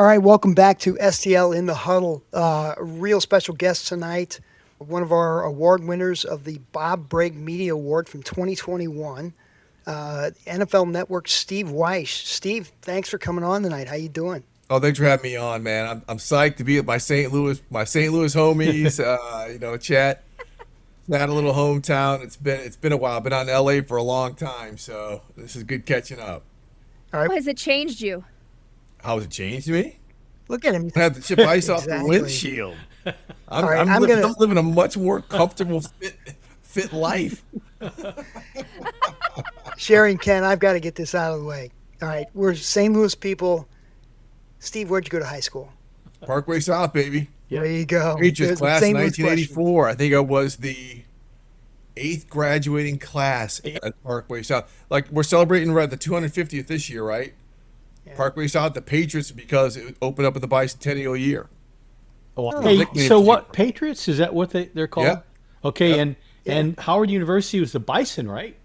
All right, welcome back to STL In The Huddle. A real special guest tonight, one of our award winners of the Bob Bragg Media Award from 2021, NFL Network Steve Wyche. Steve, thanks for coming on tonight. How you doing? Oh, thanks for having me on, man. I'm psyched to be with my St. Louis homies. Chat a little hometown. It's been a while. Been out in LA for a long time, so this is good catching up. All right, How has it changed you? How has it changed me? look at him. I have to chip ice off the Exactly. windshield. All I'm right, I'm I'm living, gonna. I'm living a much more comfortable, fit life. Sherry and Ken, I've got to get this out of the way. All right, we're St. Louis people. Steve, where'd you go to high school? Parkway South, baby. There you go. Patriots There's the class St. Louis question. 1984. I think I was the eighth graduating class at Parkway South. Like we're celebrating the 250th this year, right? Yeah. Parkway South, the Patriots, because it opened up with the bicentennial year. Oh, Hey, Nickname so for what? you. Patriots? Is that what they're called? Yeah. Okay, Yep. and Howard University was the Bison, right?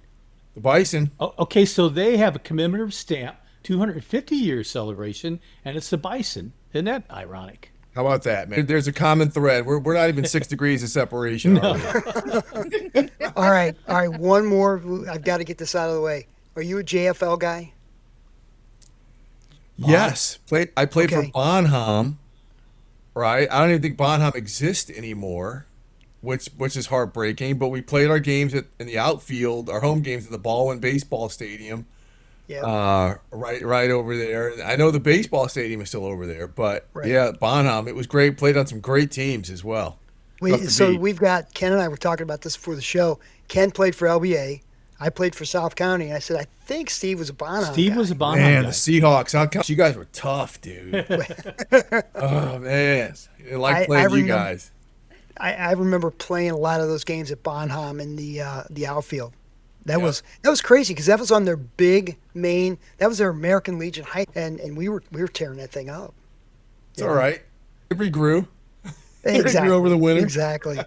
The Bison. Okay, so they have a commemorative stamp, 250 years celebration, and it's the Bison. Isn't that ironic? How about that, man? There's a common thread. We're not even 6 degrees of separation. Are we? all right, all right. One more. I've got to get this out of the way. Are you a JFL guy? Yes. I played for Okay. Bonham, right? I don't even think Bonham exists anymore, which is heartbreaking. But we played our games in the outfield, our home games at the Baldwin Baseball Stadium. Yeah. Right over there. I know the baseball stadium is still over there, but Right. yeah, Bonham. It was great. Played on some great teams as well. Tough to So beat. we've got Ken and I were talking about this before the show. Ken played for LBA. I played for South County. And I said I think Steve was a Bonham Steve guy. was a Bonham Man, guy. the Seahawks. You guys were tough, dude. Oh man, I like I playing you remember. guys. I remember playing a lot of those games at Bonham in the outfield. That Yeah. was crazy because that was on their big main. That was their American Legion height, and we were tearing that thing up. It's all right. It regrew. Exactly. over the winter. Exactly.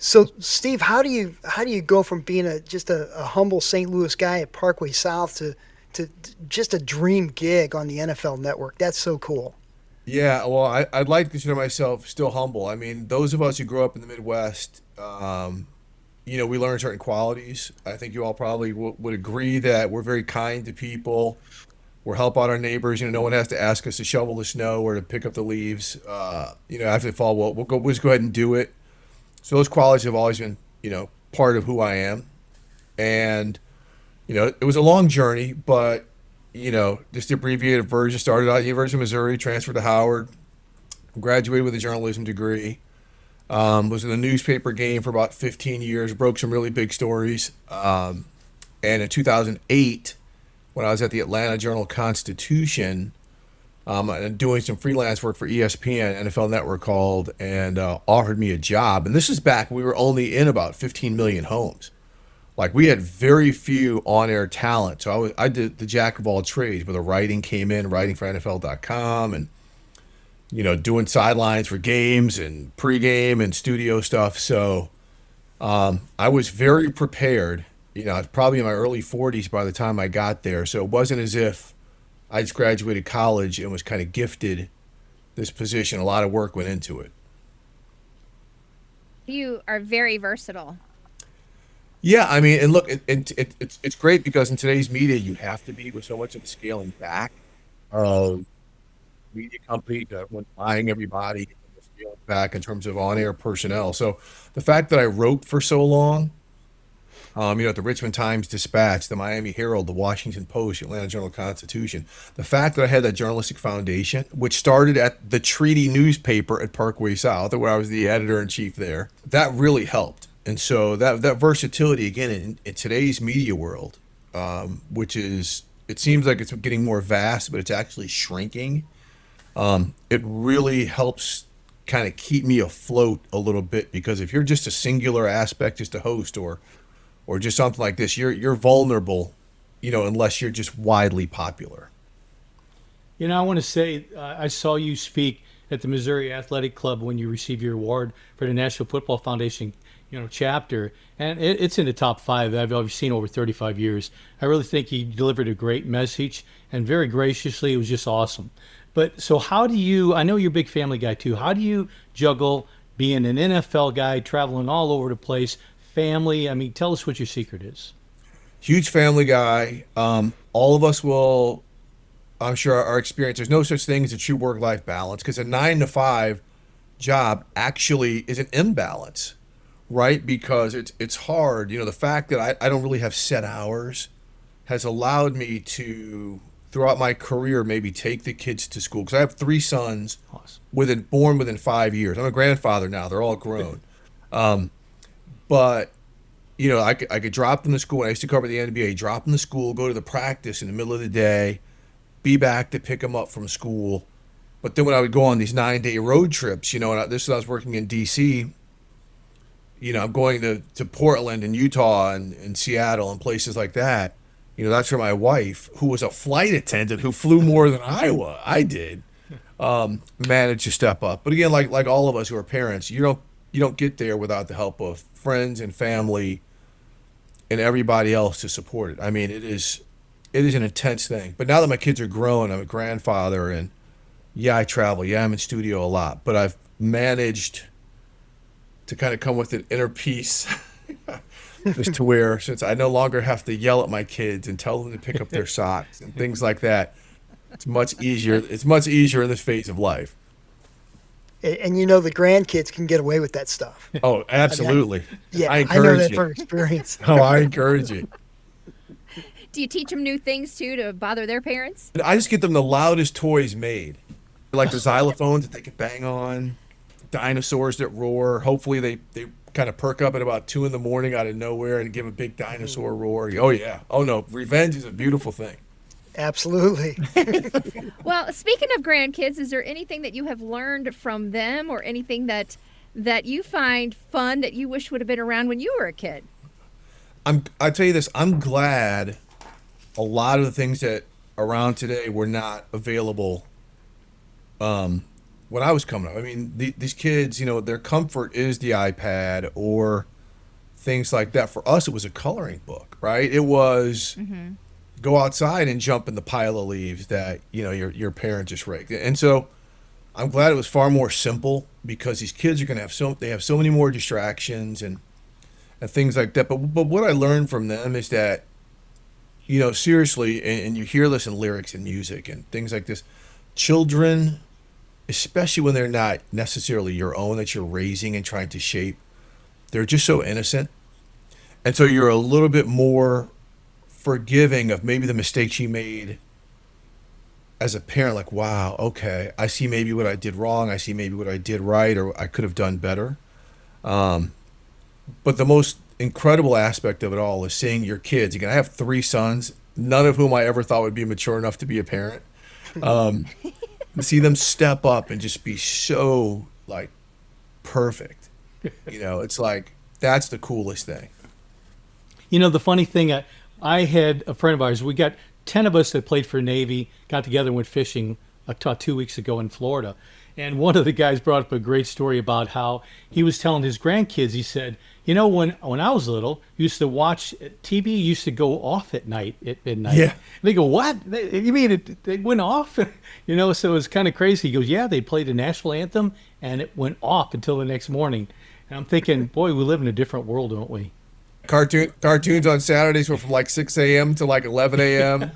So, Steve, how do you go from being just a humble St. Louis guy at Parkway South to just a dream gig on the NFL Network? That's so cool. Yeah, well, I'd like to consider myself still humble. I mean, those of us who grew up in the Midwest, we learn certain qualities. I think you all probably would agree that we're very kind to people. We'll help out our neighbors. No one has to ask us to shovel the snow or to pick up the leaves. After the fall, we'll just go ahead and do it. So those qualities have always been, part of who I am. And, it was a long journey, but, just the abbreviated version, started out at University of Missouri, transferred to Howard, graduated with a journalism degree. Was in the newspaper game for about 15 years, broke some really big stories. And in 2008, when I was at the Atlanta Journal-Constitution, and doing some freelance work for ESPN, NFL Network called and offered me a job. And this is back when we were only in about 15 million homes. Like we had very few on-air talent. So I did the jack of all trades, where the writing came in, writing for NFL.com and doing sidelines for games and pregame and studio stuff. So I was very prepared. I was probably in my early 40s by the time I got there. So it wasn't as if I just graduated college and was kind of gifted this position. A lot of work went into it. You are very versatile. Yeah, I mean, and look, it's great because in today's media, you have to be with so much of the scaling back of media company, everyone's buying everybody, scaling back in terms of on-air personnel. So the fact that I wrote for so long, at the Richmond Times-Dispatch, the Miami Herald, the Washington Post, the Atlanta Journal-Constitution, the fact that I had that journalistic foundation, which started at the Treaty newspaper at Parkway South, where I was the editor-in-chief there, that really helped. And so that versatility, again, in today's media world, which is, it seems like it's getting more vast, but it's actually shrinking. It really helps kind of keep me afloat a little bit, because if you're just a singular aspect, just a host or just something like this, you're vulnerable, unless you're just widely popular. I want to say I saw you speak at the Missouri Athletic Club when you receive your award for the National Football Foundation, chapter, and it's in the top 5 that I've ever seen over 35 years. I really think he delivered a great message, and very graciously, it was just awesome. But so how do you, I know you're a big family guy too, how do you juggle being an NFL guy, traveling all over the place, family? I mean, tell us what your secret is. Huge family guy. All of us will, I'm sure, our experience. There's no such thing as a true work-life balance, because a 9 to 5 job actually is an imbalance, right? Because it's hard. The fact that I don't really have set hours has allowed me to, throughout my career, maybe take the kids to school, because I have 3 sons born within 5 years. I'm a grandfather now. They're all grown. But I could drop them to school. I used to cover the NBA. Drop them to school, go to the practice in the middle of the day, be back to pick them up from school. But then when I would go on these 9-day road trips, and this was I was working in D.C., I'm going to Portland and Utah and Seattle and places like that. That's where my wife, who was a flight attendant who flew more than I did, managed to step up. But again, like all of us who are parents, you don't get there without the help of friends and family and everybody else to support it. I mean, it is an intense thing. But now that my kids are grown, I'm a grandfather, and yeah, I travel. Yeah, I'm in studio a lot. But I've managed to kind of come with an inner peace just to where, since I no longer have to yell at my kids and tell them to pick up their socks and things like that, it's much easier. It's much easier in this phase of life. And the grandkids can get away with that stuff. Oh, absolutely. I know that you. from experience. Oh, I encourage you. Do you teach them new things too to bother their parents? I just get them the loudest toys made, like the xylophones that they can bang on, dinosaurs that roar. Hopefully they kind of perk up at about 2 a.m. out of nowhere and give a big dinosaur roar. Oh yeah. Oh no, revenge is a beautiful thing. Absolutely. Well, speaking of grandkids, is there anything that you have learned from them, or anything that you find fun that you wish would have been around when you were a kid? I tell you this, I'm glad a lot of the things that are around today were not available when I was coming up. I mean, these kids, their comfort is the iPad or things like that. For us, it was a coloring book, right? It was go outside and jump in the pile of leaves that, your parents just raked. And so I'm glad it was far more simple, because these kids are going to have so many more distractions and things like that. But what I learned from them is that, seriously, and you hear this in lyrics and music and things like this, children, especially when they're not necessarily your own, that you're raising and trying to shape, they're just so innocent. And so you're a little bit more forgiving of maybe the mistakes you made as a parent. Like, wow, okay, I see maybe what I did wrong. I see maybe what I did right, or I could have done better. But the most incredible aspect of it all is seeing your kids. Again, I have 3 sons, none of whom I ever thought would be mature enough to be a parent. To see them step up and just be so perfect. It's like, that's the coolest thing. The funny thing, I had a friend of ours, we got 10 of us that played for Navy, got together and went fishing 2 weeks ago in Florida. And one of the guys brought up a great story about how he was telling his grandkids, he said, when I was little, used to watch TV, used to go off at night, at midnight. Yeah. And they go, what? You mean it went off? So it was kind of crazy. He goes, yeah, they played the national anthem and it went off until the next morning. And I'm thinking, boy, we live in a different world, don't we? Cartoons on Saturdays were from 6 a.m. to 11 a.m.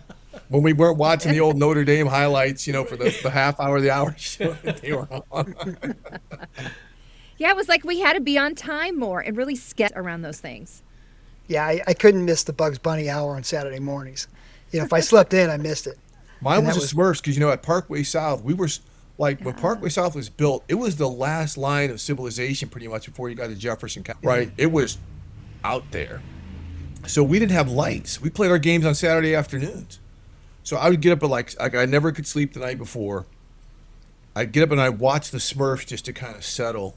when we weren't watching the old Notre Dame highlights, for the half hour, the hour show that they were on. Yeah, it was like we had to be on time more and really sketch around those things. Yeah, I couldn't miss the Bugs Bunny hour on Saturday mornings. If I slept in, I missed it. Mine was the Smurfs, because, at Parkway South, we were, when Parkway South was built, it was the last line of civilization pretty much before you got to Jefferson County, right? It was out there. So we didn't have lights. We played our games on Saturday afternoons. So I would get up at I never could sleep the night before. I'd get up and I'd watch the Smurfs just to kind of settle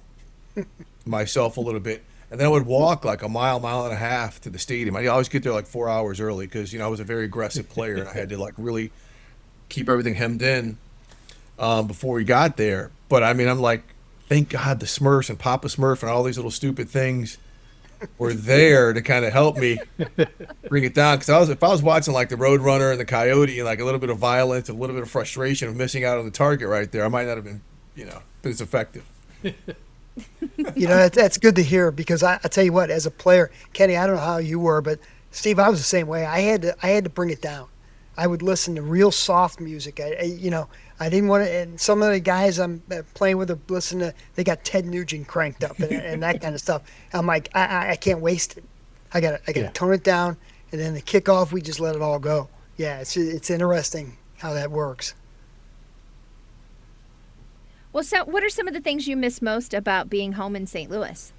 myself a little bit. And then I would walk a mile and a half to the stadium. I always get there 4 hours early, because, I was a very aggressive player and I had to really keep everything hemmed in before we got there. But I mean, I'm like, thank God the Smurfs and Papa Smurf and all these little stupid things were there to kind of help me bring it down. Because if I was watching like the Roadrunner and the Coyote and like a little bit of violence, a little bit of frustration of missing out on the target right there, I might not have been, been as effective. That's good to hear, because I tell you what, as a player, Kenny, I don't know how you were, but Steve, I was the same way. I had to bring it down. I would listen to real soft music. I didn't want to. And some of the guys I'm playing with, they got Ted Nugent cranked up and that kind of stuff. I'm like, I can't waste it. I gotta tone it down, and then the kickoff, we just let it all go. Yeah, it's interesting how that works. Well, so what are some of the things you miss most about being home in St. Louis?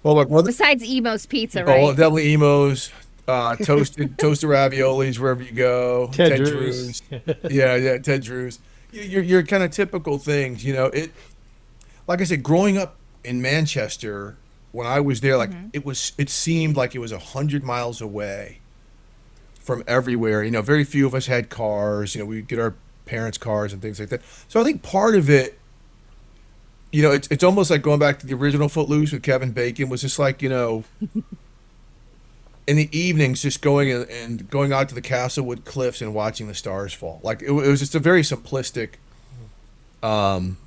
Well, look, Besides Emo's Pizza, oh, right? well, definitely Emo's, toasted raviolis wherever you go. Ted Drew's. Yeah, Ted Drew's. Your kind of typical things, It, like I said, growing up in Manchester, when I was there, like it seemed like it was 100 miles away from everywhere. Very few of us had cars. We'd get our parents' cars and things like that. So I think part of it, it's almost like going back to the original Footloose with Kevin Bacon, was just like, in the evenings, just going out to the Castlewood Cliffs and watching the stars fall. Like it was just a very simplistic part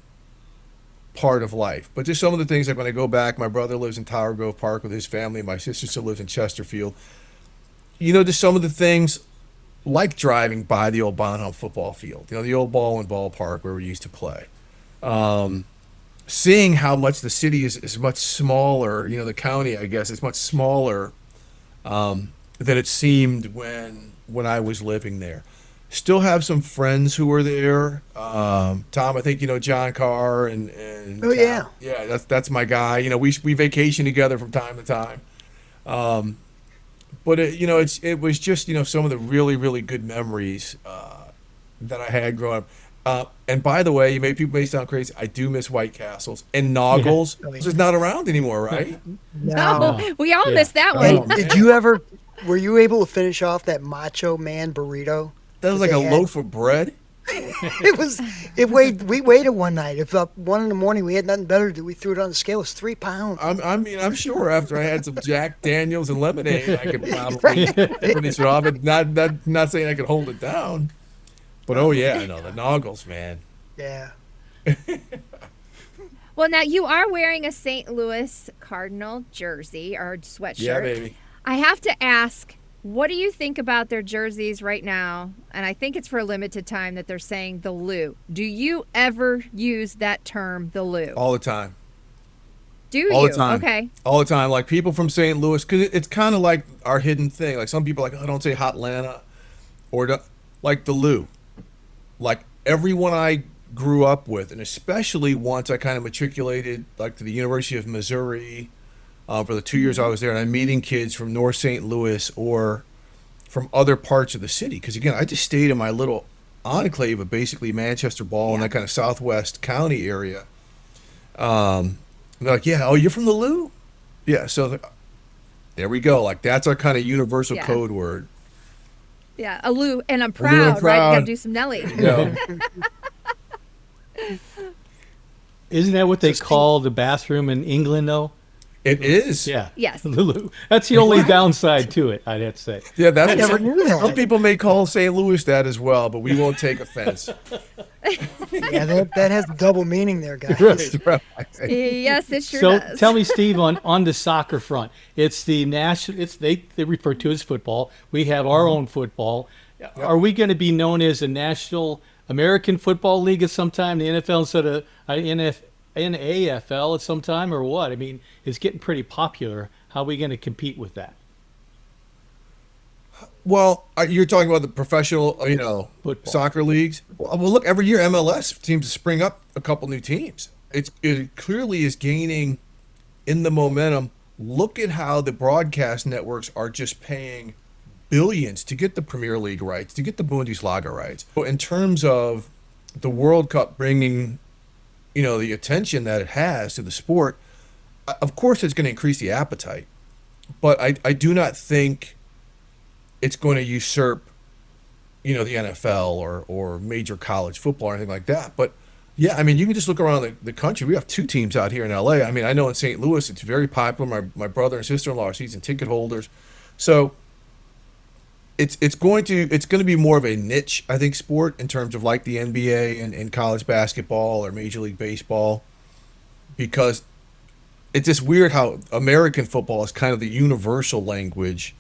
of life. But just some of the things, like when I go back, my brother lives in Tower Grove Park with his family. My sister still lives in Chesterfield. Just some of the things, like driving by the old Bonham football field, the old Baldwin Ballpark where we used to play. Seeing how much the city is much smaller, the county, I guess, is much smaller than it seemed when I was living there. Still have some friends who are there. Tom, I think John Carr and Oh, yeah. Yeah, that's my guy. We vacation together from time to time. But it was just some of the really, really good memories that I had growing up. And by the way, people may sound crazy, I do miss White Castles and Noggles. Yeah. This is not around anymore, right? No, we all missed that Hey, one. were you able to finish off that Macho Man burrito? That was like a loaf of bread. We waited one night. It was up 1 a.m. We had nothing better to do. We threw it on the scale. It was 3 pounds. I'm sure after I had some Jack Daniels and lemonade, I could probably finish it off. Not saying I could hold it down. But oh yeah, I know the Noggles, man. Yeah. Well, now you are wearing a St. Louis Cardinal jersey or sweatshirt. Yeah, baby. I have to ask, what do you think about their jerseys right now? And I think it's for a limited time that they're saying the Lou. Do you ever use that term, the Lou? All the time. Do you? All the time. Okay. All the time. Like people from St. Louis, because it's kind of like our hidden thing. Like some people are like, oh, don't say Hotlanta, or like the Lou. Like everyone I grew up with, and especially once I kind of matriculated like to the University of Missouri for the 2 years I was there, and I'm meeting kids from North St. Louis or from other parts of the city. Because again, I just stayed in my little enclave of basically Manchester Ball and that kind of Southwest County area. And they're like, yeah, oh, you're from the Lou? Yeah, so there we go. Like that's our kind of universal code word. Yeah, a Lou, and I'm Lou, proud, I'm right? You proud. gotta do some Nelly. Isn't that what they call the bathroom in England, though? It is. Yeah. Yes. Lulu. That's the only downside to it, I'd have to say. Yeah, that's I never knew that. Some people may call St. Louis that as well, but we won't take offense. Yeah, that has double meaning there, guys. Right. Yes, it sure So does. tell me, Steve, on the soccer front, it's the national. They refer to it as football. We have our own football. Are we going to be known as a National American Football League at some time? The NFL instead of NAFL at some time, or what? I mean, it's getting pretty popular. How are we going to compete with that? Well, you're talking about the professional, Football. soccer leagues. Well, look, every year MLS seems to spring up a couple new teams. It clearly is gaining in the momentum. Look at how the broadcast networks are just paying billions to get the Premier League rights, to get the Bundesliga rights. So in terms of the World Cup bringing, the attention that it has to the sport, of course it's going to increase the appetite. But I do not think it's going to usurp, the NFL or major college football or anything like that. But Yeah, I mean, you can just look around the country. We have two teams out here in LA. I mean, I know in St. Louis it's very popular. My brother and sister-in-law are season ticket holders. So it's going to be more of a niche, I think, sport in terms of like the NBA and college basketball or Major League Baseball, because it's just weird how American football is kind of the universal language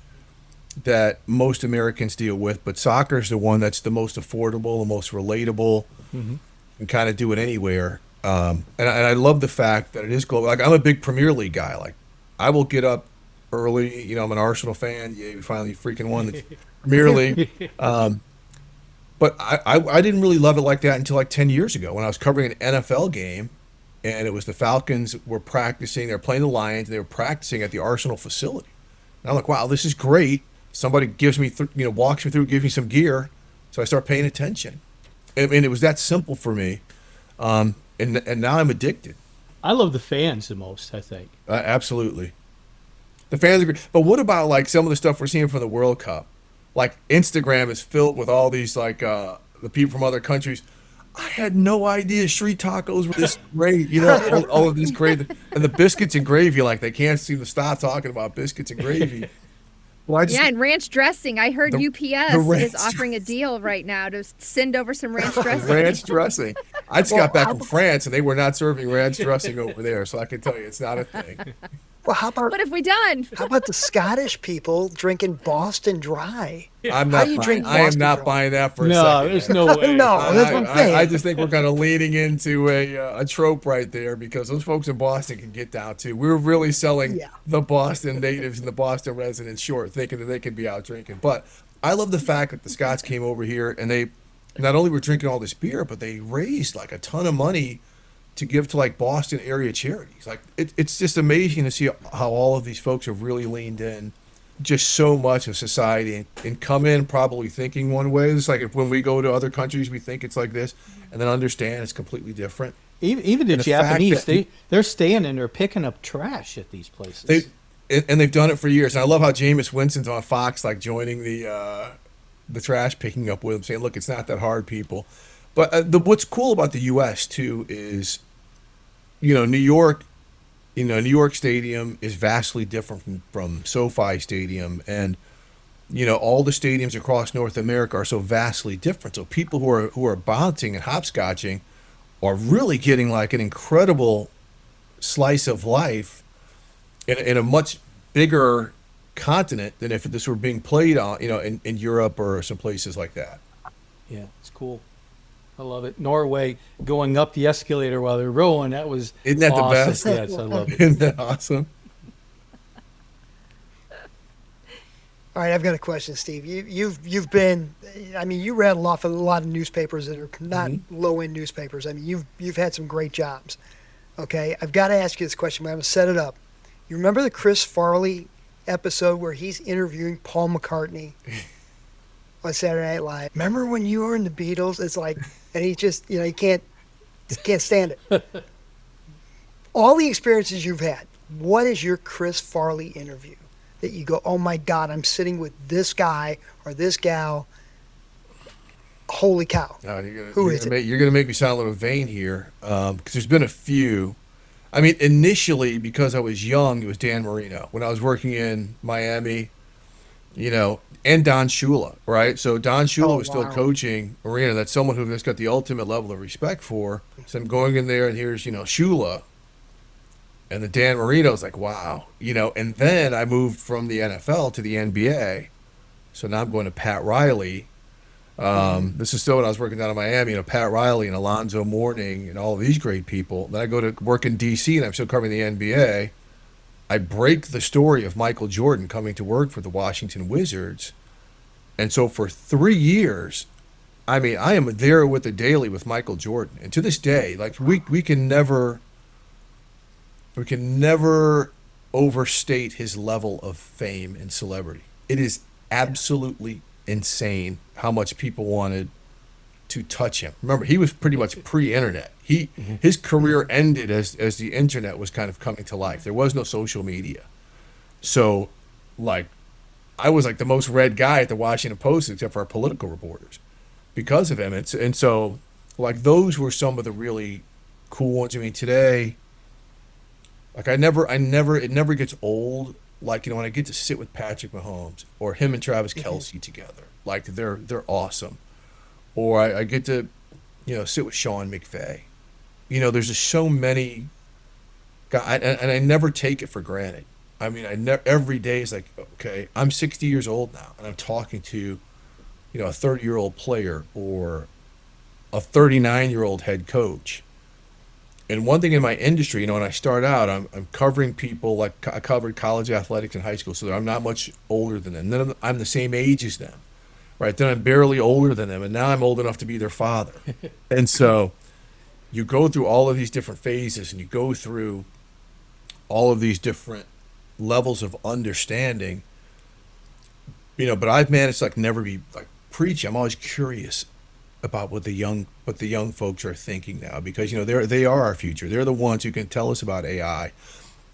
that most Americans deal with, but soccer is the one that's the most affordable, the most relatable, and kind of do it anywhere. And I love the fact that it is global. Like I'm a big Premier League guy. Like I will get up early. You know, I'm an Arsenal fan. Yeah, we finally freaking won the Premier League. But I didn't really love it like that until like 10 years ago when I was covering an NFL game, and it was the Falcons were practicing. They were playing the Lions. And they were practicing at the Arsenal facility. And I'm like, wow, this is great. Somebody gives me, walks me through, gives me some gear. So I start paying attention. I mean, it was that simple for me. And now I'm addicted. I love the fans the most, I think. Absolutely. The fans are great. But what about like some of the stuff we're seeing from the World Cup? Like Instagram is filled with all these like the people from other countries. I had no idea street tacos were this great, all of this great. And the biscuits and gravy, like they can't seem to stop talking about biscuits and gravy. Well, And ranch dressing. I heard UPS ranch is offering a deal right now to send over some ranch dressing. Ranch dressing. I just got back from France, and they were not serving ranch dressing over there, so I can tell you it's not a thing. Well, how about What have we done? how about the Scottish people drinking Boston Dry? I'm How not. do you Buy- drink I am Boston not Dry? buying that for a No, second. there's no way. No, that's what I'm saying. I just think we're kind of leaning into a trope right there because those folks in Boston can get down too. We're really selling Yeah. the Boston natives and the Boston residents short, thinking that they can be out drinking. But I love the fact that the Scots came over here and they not only were drinking all this beer, but they raised like a ton of money to give to like Boston area charities. Like it's just amazing to see how all of these folks have really leaned in just so much of society and come in probably thinking one way. It's like if when we go to other countries, we think it's like this and then understand it's completely different. Even the And the fact Japanese, that- they're staying and they're picking up trash at these places. And they've done it for years. And I love how Jameis Winston's on Fox, like joining the trash picking up with them, saying, "Look, it's not that hard, people." But what's cool about the U.S. too is, New York, New York Stadium is vastly different from SoFi Stadium, and all the stadiums across North America are so vastly different. So people who are bouncing and hopscotching are really getting like an incredible slice of life in a much bigger continent than if this were being played on, in Europe or some places like that. Yeah, it's cool. I love it. Norway going up the escalator while they're rowing. That was Isn't that the awesome. best? Yes, I love it. Isn't that awesome? All right, I've got a question, Steve. You've been, I mean, you rattle off a lot of newspapers that are not low end newspapers. I mean, you've had some great jobs. Okay, I've got to ask you this question, but I'm gonna set it up. You remember the Chris Farley episode where he's interviewing Paul McCartney on Saturday Night Live? Remember when you were in the Beatles? It's like, and he just, he can't stand it. All the experiences you've had, what is your Chris Farley interview that you go, oh my God, I'm sitting with this guy or this gal? Holy cow. No, Who is it? You're going to make me sound a little vain here because there's been a few. I mean, initially, because I was young, it was Dan Marino. When I was working in Miami, and Don Shula, right? So Don Shula was still wow. coaching Marino. That's someone who has got the ultimate level of respect for. So I'm going in there, and here's, Shula. And the Dan Marino's like, wow. And then I moved from the NFL to the NBA. So now I'm going to Pat Riley. This is still when I was working down in Miami, Pat Riley and Alonzo Mourning and all of these great people. Then I go to work in D.C. and I'm still covering the NBA. I break the story of Michael Jordan coming to work for the Washington Wizards. And so for 3 years, I mean, I am there with the Daily with Michael Jordan. And to this day, like we can never overstate his level of fame and celebrity. It is absolutely insane how much people wanted to touch him. Remember, he was pretty much pre-internet. His career ended as the internet was kind of coming to life. There was no social media. So, like, I was like the most read guy at the Washington Post except for our political reporters because of him. And so Like those were some of the really cool ones. I mean, today, like it never gets old. Like, when I get to sit with Patrick Mahomes or him and Travis Kelsey together, like they're awesome. Or I get to, sit with Sean McVay. There's just so many guys, and I never take it for granted. I mean, I never every day is like, okay, I'm 60 years old now, and I'm talking to, a 30-year-old player or a 39-year-old head coach. And one thing in my industry, when I start out, I'm covering people like I covered college athletics in high school, so I'm not much older than them. Then I'm the same age as them, right? Then I'm barely older than them, and now I'm old enough to be their father. And so you go through all of these different phases, and you go through all of these different levels of understanding. But I've managed to like never be like preachy. I'm always curious about what the young folks are thinking now, because they are our future. They're the ones who can tell us about AI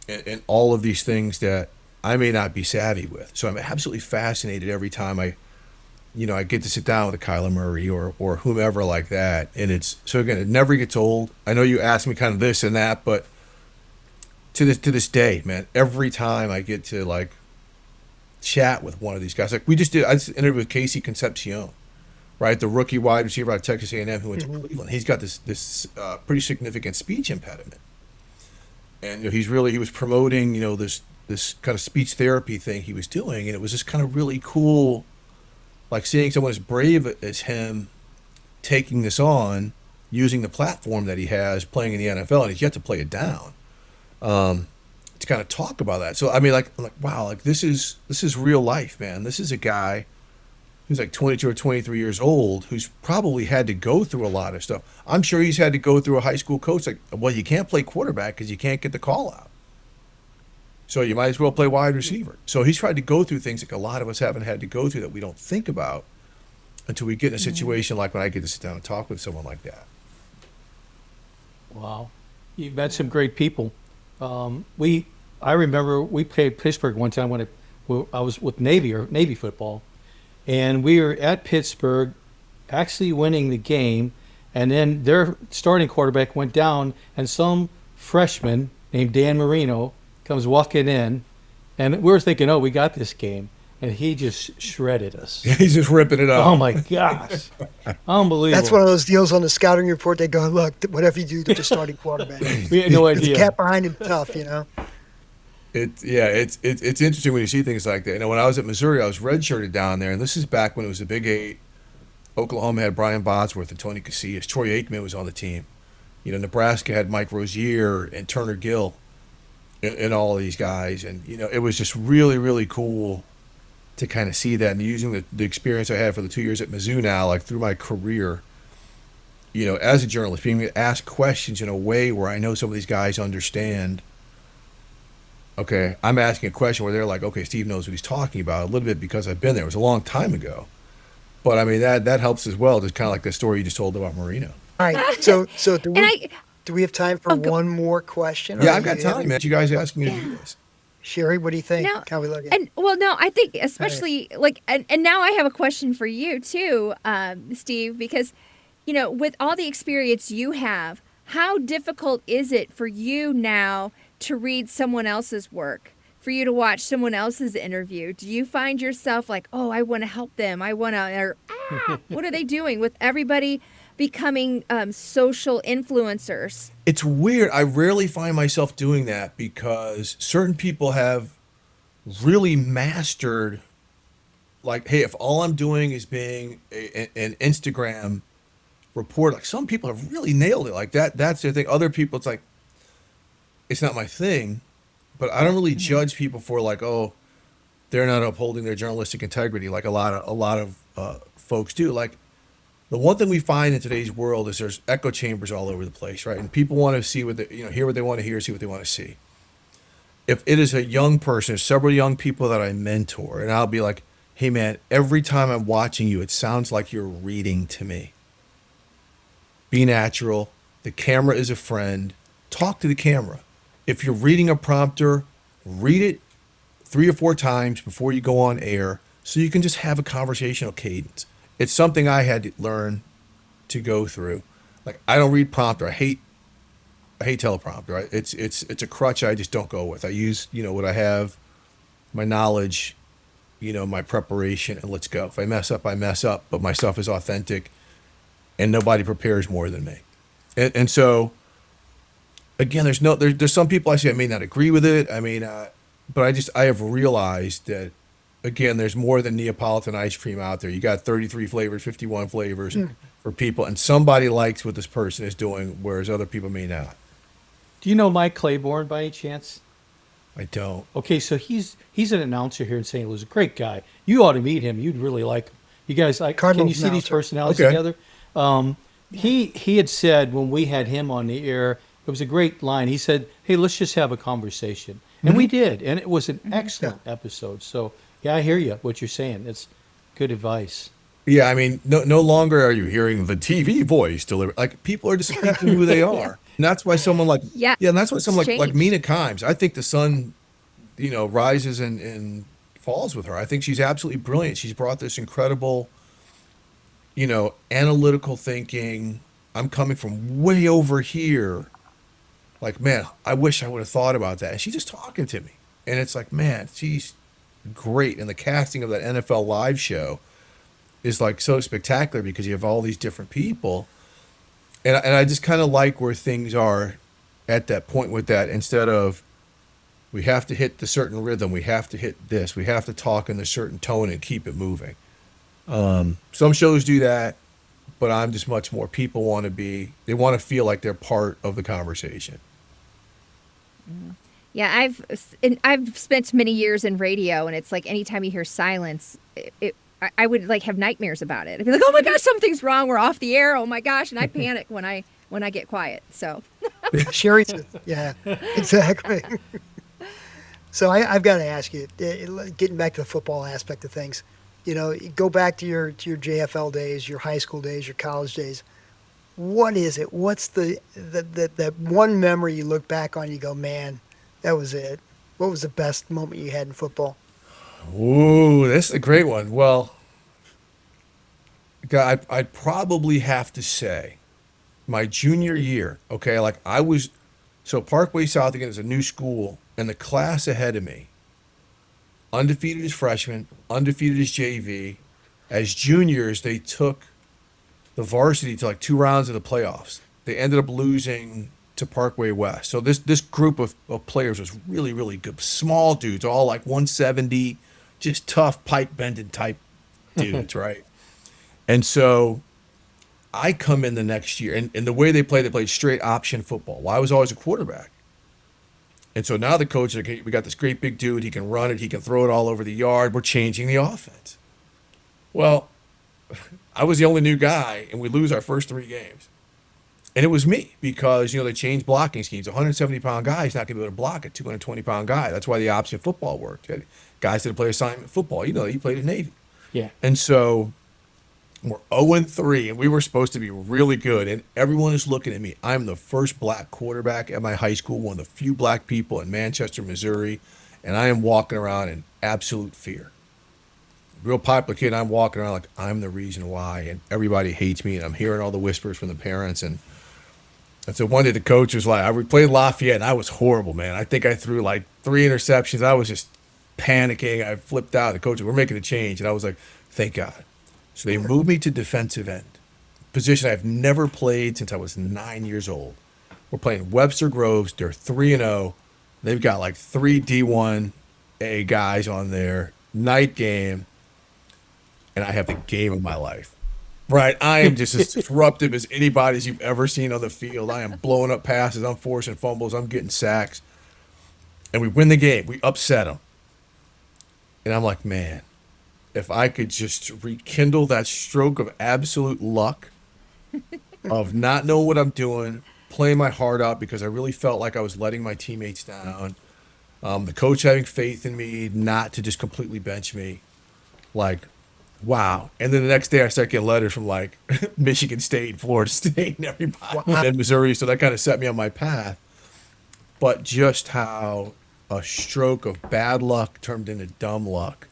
and all of these things that I may not be savvy with. So I'm absolutely fascinated every time I get to sit down with a Kyler Murray or whomever like that. And so again, it never gets old. I know you asked me kind of this and that, but to this day, man, every time I get to like chat with one of these guys, like I just interviewed with Casey Concepcion, right? The rookie wide receiver out of Texas A&M who went to Cleveland. He's got this pretty significant speech impediment. And he was promoting, this kind of speech therapy thing he was doing. And it was just kind of really cool, like seeing someone as brave as him taking this on, using the platform that he has, playing in the NFL, and he's yet to play it down. To kind of talk about that. So, I mean, I'm like, wow, like this is real life, man. This is a guy who's like 22 or 23 years old, who's probably had to go through a lot of stuff. I'm sure he's had to go through a high school coach like, well, you can't play quarterback because you can't get the call out. So you might as well play wide receiver. So he's tried to go through things like a lot of us haven't had to go through that we don't think about until we get in a situation like when I get to sit down and talk with someone like that. Wow. You've met some great people. I remember we played Pittsburgh one time when I was with Navy football, and we were at Pittsburgh actually winning the game, and then their starting quarterback went down, and some freshman named Dan Marino comes walking in, and we were thinking, oh, we got this game, and he just shredded us. He's just ripping it up. Oh my gosh. Unbelievable. That's one of those deals on the scouting report. They go, look, whatever you do to the starting quarterback. We had no There's a idea. cat behind him tough, It's interesting when you see things like that. When I was at Missouri, I was redshirted down there, and this is back when it was the Big Eight. Oklahoma had Brian Bosworth and Tony Casillas. Troy Aikman was on the team. Nebraska had Mike Rozier and Turner Gill and all of these guys. And, it was just really, really cool to kind of see that, and using the experience I had for the 2 years at Mizzou now, like through my career, as a journalist, being able to ask questions in a way where I know some of these guys understand. Okay, I'm asking a question where they're like, okay, Steve knows what he's talking about a little bit because I've been there. It was a long time ago. But I mean, that helps as well, just kind of like the story you just told about Marino. All right. So do we have time for one more question? Yeah, I've got time, man. You guys asked me to do this. Sherry, what do you think? No, How we looking? No, I think especially and now I have a question for you too, Steve, because, with all the experience you have, how difficult is it for you now to read someone else's work, for you to watch someone else's interview? Do you find yourself like, oh, I want to help them. What are they doing with everybody becoming social influencers? It's weird. I rarely find myself doing that because certain people have really mastered, like, hey, if all I'm doing is being an Instagram reporter, like some people have really nailed it. Like that's their thing. Other people, it's like, it's not my thing, but I don't really judge people for like, oh, they're not upholding their journalistic integrity like a lot of folks do. Like the one thing we find in today's world is there's echo chambers all over the place, right? And people want to see what hear what they want to hear, see what they want to see. If it is a young person, there's several young people that I mentor, and I'll be like, hey man, every time I'm watching you, it sounds like you're reading to me. Be natural. The camera is a friend. Talk to the camera. If you're reading a prompter, read it 3 or 4 times before you go on air so you can just have a conversational cadence. It's something I had to learn to go through. Like I don't read prompter. I hate teleprompter. It's a crutch I just don't go with. I use, what I have, my knowledge, my preparation, and let's go. If I mess up, I mess up, but my stuff is authentic, and nobody prepares more than me. And so, again, there's some people I may not agree with it. But I have realized that, again, there's more than Neapolitan ice cream out there. You got 33 flavors, 51 flavors for people, and somebody likes what this person is doing, whereas other people may not. Do you know Mike Claiborne by any chance? I don't. Okay, so he's an announcer here in St. Louis. A great guy. You ought to meet him. You'd really like him. You guys, can Cardinals you see these announcer. personalities Okay. together? He had said when we had him on the air, it was a great line. He said, "Hey, let's just have a conversation," and we did, and it was an excellent episode. So yeah, I hear you. What you're saying, it's good advice. Yeah, no longer are you hearing the TV voice deliver. Like people are just speaking who they are, and that's why someone like Yeah, and that's why someone it's like changed. Mina Kimes. I think the sun, rises and falls with her. I think she's absolutely brilliant. She's brought this incredible, analytical thinking. I'm coming from way over here. Like, man, I wish I would have thought about that. And she's just talking to me, and it's like, man, she's great. And the casting of that NFL live show is like so spectacular because you have all these different people, and I just kind of like where things are at that point with that. Instead of we have to hit the certain rhythm, we have to hit this, we have to talk in a certain tone and keep it moving. Some shows do that, but I'm just much more. People they want to feel like they're part of the conversation. Yeah, I've spent many years in radio, and it's like anytime you hear silence, I would like have nightmares about it. I'd be like, "Oh my gosh, something's wrong. We're off the air. Oh my gosh!" And I panic when I get quiet. So Sherry said, yeah, exactly. So I've got to ask you, getting back to the football aspect of things, you go back to your JFL days, your high school days, your college days. What is it? What's the one memory you look back on, you go, man, that was it. What was the best moment you had in football? Ooh, this is a great one. Well, God, I'd probably have to say my junior year. Okay, so Parkway South again is a new school, and the class ahead of me, undefeated as freshmen, undefeated as JV. As juniors, they took the varsity to like 2 rounds of the playoffs. They ended up losing to Parkway West. So this group of players was really, really good. Small dudes, all like 170, just tough, pipe bending type dudes, right? And so I come in the next year, and the way they played straight option football. Well, I was always a quarterback. And so now the coach is like, hey, we got this great big dude. He can run it. He can throw it all over the yard. We're changing the offense. Well, I was the only new guy, and we lose our first 3 games. And it was me because, they changed blocking schemes. A 170-pound guy is not going to be able to block a 220-pound guy. That's why the option football worked. You had guys that play assignment football. He played in Navy. Yeah. And so we're 0-3, and we were supposed to be really good, and everyone is looking at me. I'm the first black quarterback at my high school, one of the few black people in Manchester, Missouri, and I am walking around in absolute fear. Real popular kid, I'm walking around like I'm the reason why, and everybody hates me, and I'm hearing all the whispers from the parents. And so one day the coach was like, we played Lafayette, and I was horrible, man. I think I threw like 3 interceptions. I was just panicking. I flipped out. The coach, we're making a change, and I was like, thank God. So they moved me to defensive end, position I've never played since I was 9 years old. We're playing Webster Groves. They're 3-0. They've got like 3 D1A guys on there. Night game. And I have the game of my life. Right? I am just as disruptive as anybody as you've ever seen on the field. I am blowing up passes. I'm forcing fumbles. I'm getting sacks. And we win the game. We upset them. And I'm like, man, if I could just rekindle that stroke of absolute luck of not knowing what I'm doing, playing my heart out because I really felt like I was letting my teammates down, the coach having faith in me not to just completely bench me, like, wow. And then the next day I start getting letters from like Michigan State, Florida State, and everybody, and Missouri. So that kind of set me on my path. But just how a stroke of bad luck turned into dumb luck.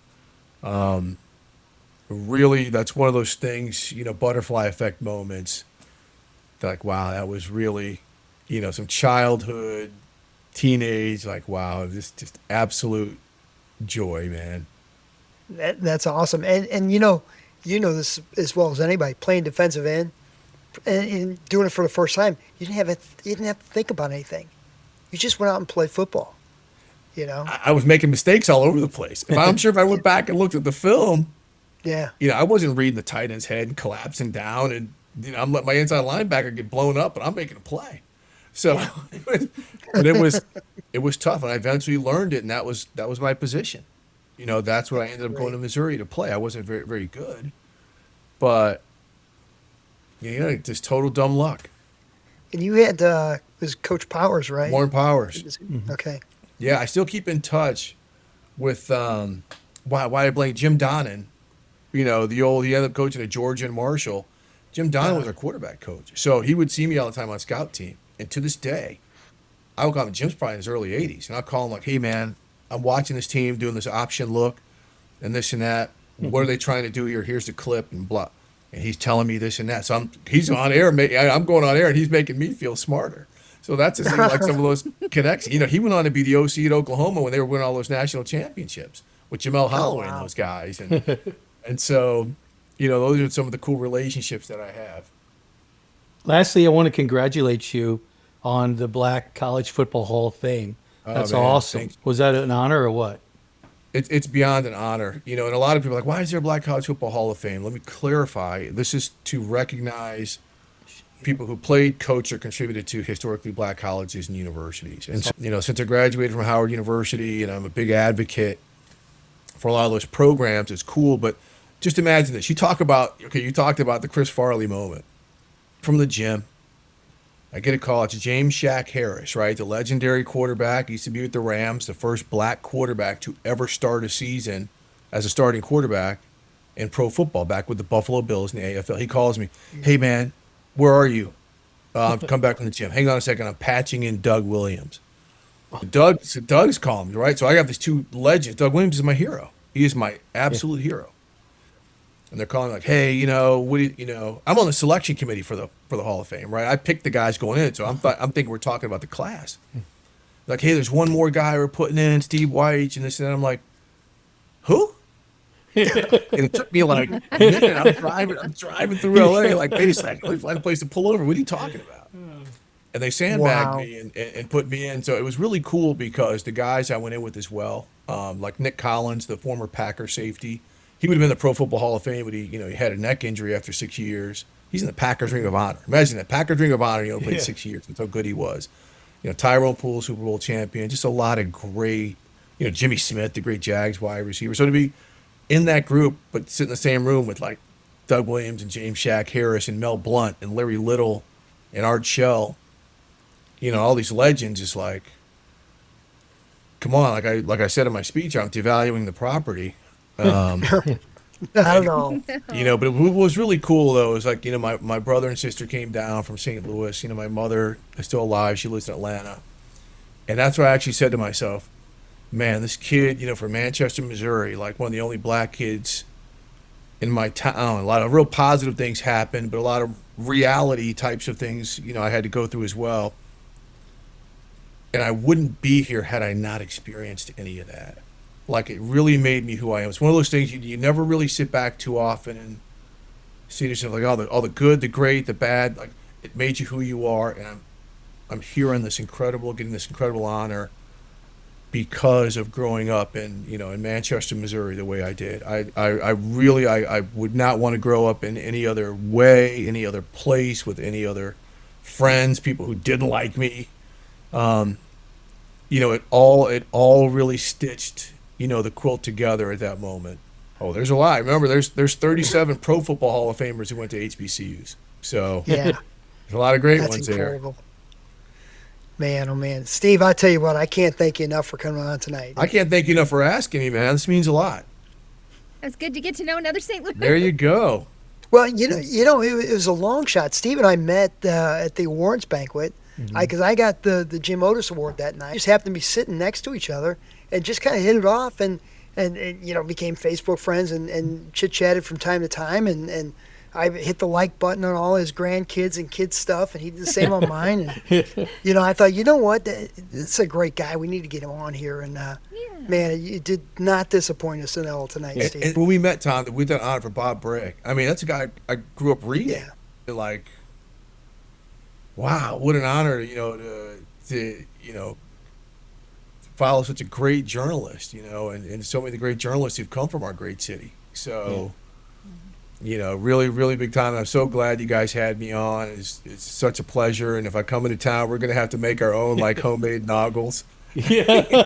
Really, that's one of those things, butterfly effect moments like, wow, that was really, some childhood, teenage, like, wow, this just absolute joy, man. That's awesome. And you know this as well as anybody. Playing defensive end and doing it for the first time, you didn't have to think about anything. You just went out and played football. You know. I was making mistakes all over the place. I'm sure if I went back and looked at the film, Yeah. I wasn't reading the tight end's head and collapsing down, and I'm letting my inside linebacker get blown up, and I'm making a play. So, but it was tough, and I eventually learned it, and that was my position. That's what I ended up going to Missouri to play. I wasn't very very good, but just total dumb luck. And you had it was Coach Powers, right? Warren Powers. Okay. Yeah, I still keep in touch with why I blame Jim Donnan. He ended up coaching at Georgia and Marshall. Jim Donnan was our quarterback coach, so he would see me all the time on scout team. And to this day, I would call him. Jim's probably in his early 80s, and I'll call him like, "Hey man, I'm watching this team doing this option look, and this and that. What are they trying to do here? Here's the clip and blah." And he's telling me this and that. So he's on air. I'm going on air, and he's making me feel smarter. So that's just like some of those connections. He went on to be the OC at Oklahoma when they were winning all those national championships with Jamel Holloway and those guys. And so, those are some of the cool relationships that I have. Lastly, I want to congratulate you on the Black College Football Hall of Fame. That's man, awesome. thanks. Was that an honor or what? It's beyond an honor, and a lot of people are like, why is there a Black College Football Hall of Fame? Let me clarify. This is to recognize people who played, coached, or contributed to historically Black colleges and universities. And since I graduated from Howard University, and I'm a big advocate for a lot of those programs, it's cool. But just imagine this: you talked about the Chris Farley moment from the gym. I get a call. It's James Shaq Harris, right? The legendary quarterback. He used to be with the Rams, the first black quarterback to ever start a season as a starting quarterback in pro football, back with the Buffalo Bills in the AFL. He calls me, "Hey, man, where are you? I've come back from the gym. Hang on a second. I'm patching in Doug Williams." Doug's calling me, right? So I got these two legends. Doug Williams is my hero. He is my absolute hero. And they're calling like, "Hey, I'm on the selection committee for the Hall of Fame, right? I picked the guys going in, so I'm thinking we're talking about the class. Like, hey, there's one more guy we're putting in, Steve Wyche, and this and that." I'm like, "Who?" And it took me like a minute. I'm driving through LA, like, wait a second, let me find a place to pull over. What are you talking about? And they sandbagged me and put me in. So it was really cool because the guys I went in with as well, like Nick Collins, the former Packer safety. He would have been in the Pro Football Hall of Fame, but he had a neck injury after 6 years. He's in the Packers Ring of Honor. Imagine that, Packers Ring of Honor. He only played 6 years. That's how good he was. Tyrone Poole, Super Bowl champion. Just a lot of great. Jimmy Smith, the great Jags wide receiver. So to be in that group, but sit in the same room with like Doug Williams and James Shaq Harris and Mel Blount and Larry Little and Art Shell, all these legends, is like, come on. Like I said in my speech, I'm devaluing the property. I don't know. But what was really cool though is like, my brother and sister came down from St. Louis. My mother is still alive. She lives in Atlanta. And that's why I actually said to myself, man, this kid, from Manchester, Missouri, like one of the only black kids in my town. A lot of real positive things happened, but a lot of reality types of things, I had to go through as well. And I wouldn't be here had I not experienced any of that. Like, it really made me who I am. It's one of those things you never really sit back too often and see yourself like all the good, the great, the bad. Like, it made you who you are, and I'm getting this incredible honor because of growing up in Manchester, Missouri, the way I did. I really would not want to grow up in any other way, any other place, with any other friends, people who didn't like me. It all really stitched the quilt together at that moment. Oh, there's a lot. Remember, there's 37 Pro Football Hall of Famers who went to HBCUs. So Yeah. there's a lot of great That's ones incredible. Man, oh man. Steve, I tell you what, I can't thank you enough for coming on tonight. there. I can't thank you enough for asking me, man. This means a lot. It's good to get to know another St. Louis. There you go. Well, it was a long shot. Steve and I met at the awards banquet because I got the Jim Otis Award that night. Just happened to be sitting next to each other and just kind of hit it off and became Facebook friends and chit-chatted from time to time. And I hit the like button on all his grandkids and kids stuff, and he did the same on mine. And I thought, you know what, this is a great guy. We need to get him on here. And man, you did not disappoint us in L tonight, Steve. And when we met Tom, we did an honor for Bob Brigg. I mean, that's a guy I grew up reading. Yeah. Like, wow, what an honor, to follow such a great journalist, and so many of the great journalists who've come from our great city. So, really, really big time. And I'm so glad you guys had me on. It's such a pleasure. And if I come into town, we're going to have to make our own, like, homemade Noggles. Yeah.